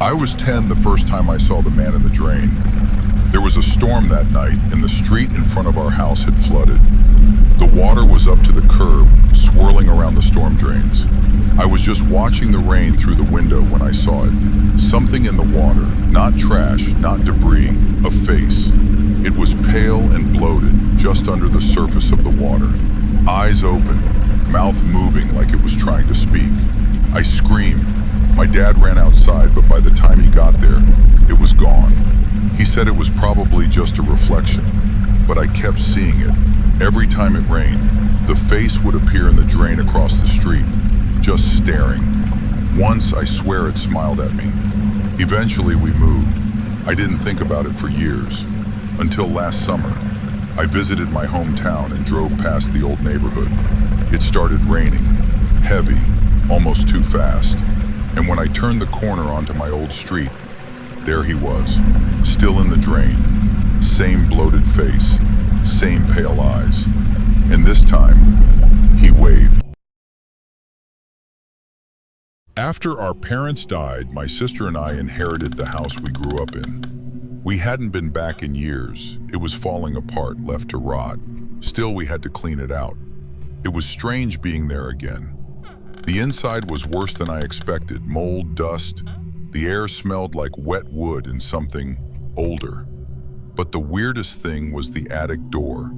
I was 10 the first time I saw the man in the drain. There was a storm that night, and the street in front of our house had flooded. The water was up to the curb, swirling around the storm drains. I was just watching the rain through the window when I saw it. Something in the water, not trash, not debris, a face. It was pale and bloated, just under the surface of the water. Eyes open, mouth moving like it was trying to speak. I screamed. My dad ran outside, but by the time he got there, it was gone. He said it was probably just a reflection, but I kept seeing it. Every time it rained, the face would appear in the drain across the street, just staring. Once, I swear, it smiled at me. Eventually, we moved. I didn't think about it for years. Until last summer, I visited my hometown and drove past the old neighborhood. It started raining, heavy, almost too fast. And when I turned the corner onto my old street, there he was, still in the drain. Same bloated face, same pale eyes. And this time, he waved. After our parents died, my sister and I inherited the house we grew up in. We hadn't been back in years. It was falling apart, left to rot. Still, we had to clean it out. It was strange being there again. The inside was worse than I expected. Mold, dust. The air smelled like wet wood and something older. But the weirdest thing was the attic door.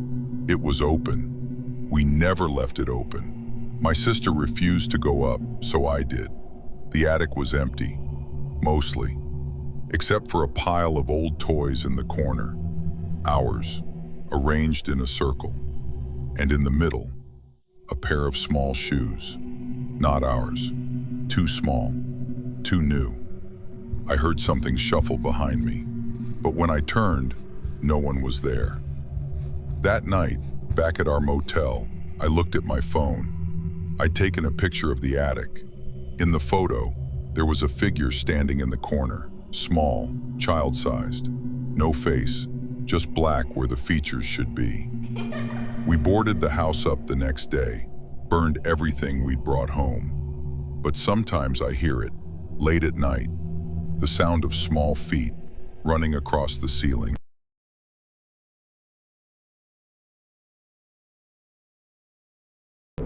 It was open. We never left it open. My sister refused to go up, so I did. The attic was empty, mostly, except for a pile of old toys in the corner. Ours, arranged in a circle. And in the middle, a pair of small shoes. Not ours. Too small. Too new. I heard something shuffle behind me, but when I turned, no one was there. That night, back at our motel, I looked at my phone. I'd taken a picture of the attic. In the photo, there was a figure standing in the corner, small, child-sized. No face, just black where the features should be. We boarded the house up the next day, burned everything we'd brought home. But sometimes I hear it, late at night, the sound of small feet running across the ceiling.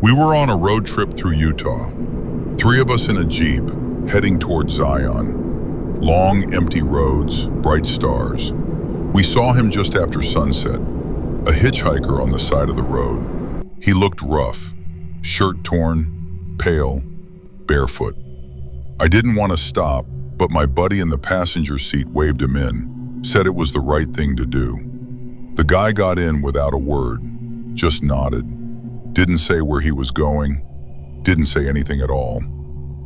We were on a road trip through Utah. 3 of us in a Jeep, heading towards Zion. Long, empty roads, bright stars. We saw him just after sunset, a hitchhiker on the side of the road. He looked rough, shirt torn, pale, barefoot. I didn't want to stop, but my buddy in the passenger seat waved him in, said it was the right thing to do. The guy got in without a word, just nodded. Didn't say where he was going, didn't say anything at all.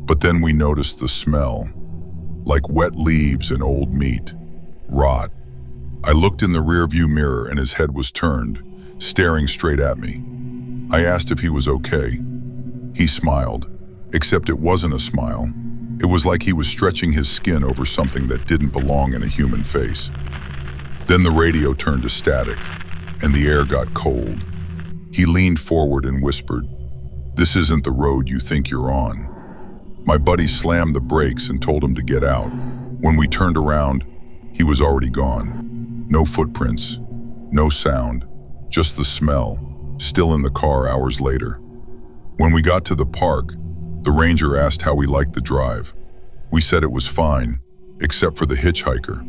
But then we noticed the smell, like wet leaves and old meat, rot. I looked in the rearview mirror and his head was turned, staring straight at me. I asked if he was okay. He smiled, except it wasn't a smile. It was like he was stretching his skin over something that didn't belong in a human face. Then the radio turned to static, and the air got cold. He leaned forward and whispered, "This isn't the road you think you're on." My buddy slammed the brakes and told him to get out. When we turned around, he was already gone. No footprints, no sound, just the smell, still in the car hours later. When we got to the park, the ranger asked how we liked the drive. We said it was fine, except for the hitchhiker.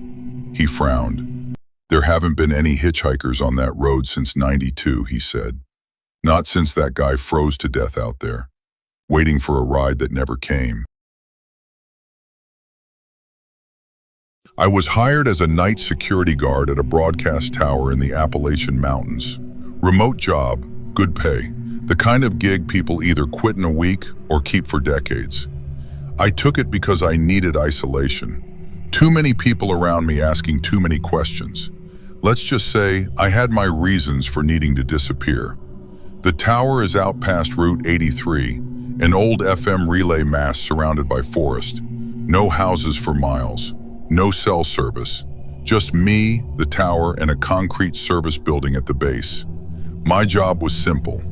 He frowned. "There haven't been any hitchhikers on that road since '92, he said. "Not since that guy froze to death out there, waiting for a ride that never came." I was hired as a night security guard at a broadcast tower in the Appalachian Mountains. Remote job, good pay, the kind of gig people either quit in a week or keep for decades. I took it because I needed isolation. Too many people around me asking too many questions. Let's just say I had my reasons for needing to disappear. The tower is out past Route 83, an old FM relay mast surrounded by forest. No houses for miles, no cell service. Just me, the tower, and a concrete service building at the base. My job was simple.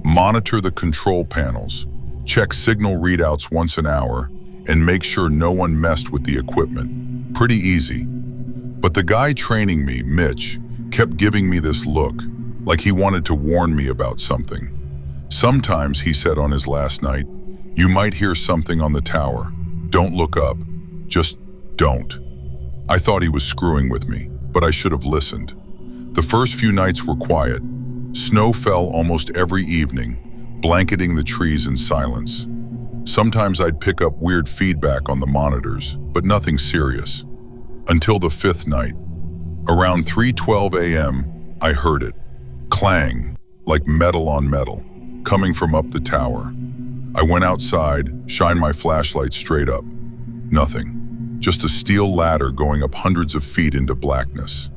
Monitor the control panels, check signal readouts once an hour, and make sure no one messed with the equipment. Pretty easy. But the guy training me, Mitch, kept giving me this look, like he wanted to warn me about something. Sometimes, he said on his last night, you might hear something on the tower. Don't look up. Just don't. I thought he was screwing with me, but I should have listened. The first few nights were quiet. Snow fell almost every evening, blanketing the trees in silence. Sometimes I'd pick up weird feedback on the monitors, but nothing serious. Until the fifth night. Around 3:12 a.m., I heard it. Clang, like metal on metal, coming from up the tower. I went outside, shined my flashlight straight up. Nothing. Just a steel ladder going up hundreds of feet into blackness.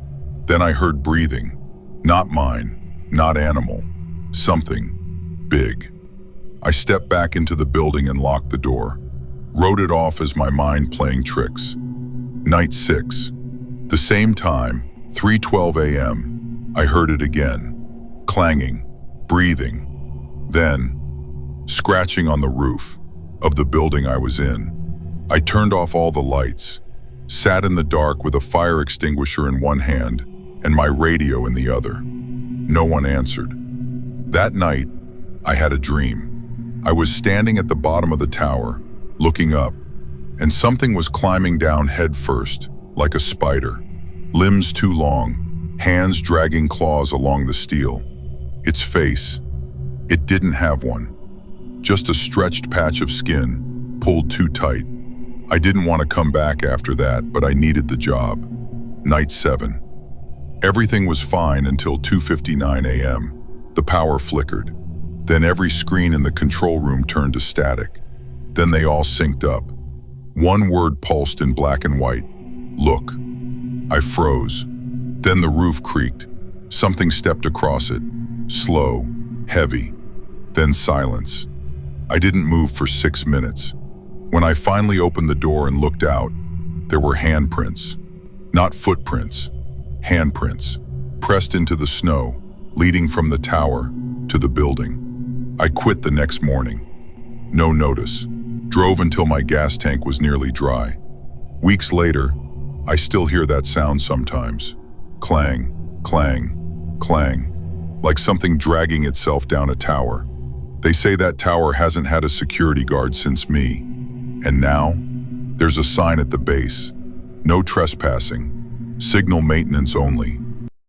Then I heard breathing. Not mine, not animal. Something big. I stepped back into the building and locked the door. Wrote it off as my mind playing tricks. Night 6. The same time, 3:12 a.m., I heard it again. Clanging, breathing. Then, scratching on the roof of the building I was in. I turned off all the lights, sat in the dark with a fire extinguisher in one hand and my radio in the other. No one answered. That night, I had a dream. I was standing at the bottom of the tower, looking up, and something was climbing down head first, like a spider. Limbs too long, hands dragging claws along the steel. Its face, it didn't have one. Just a stretched patch of skin, pulled too tight. I didn't want to come back after that, but I needed the job. Night 7. Everything was fine until 2:59 a.m. The power flickered. Then every screen in the control room turned to static. Then they all synced up. One word pulsed in black and white. Look. I froze. Then the roof creaked. Something stepped across it. Slow, heavy. Then silence. I didn't move for 6 minutes. When I finally opened the door and looked out, there were handprints. Not footprints. Handprints. Pressed into the snow, leading from the tower to the building. I quit the next morning. No notice. Drove until my gas tank was nearly dry. Weeks later, I still hear that sound sometimes. Clang, clang, clang. Like something dragging itself down a tower. They say that tower hasn't had a security guard since me. And now, there's a sign at the base. No trespassing. Signal maintenance only.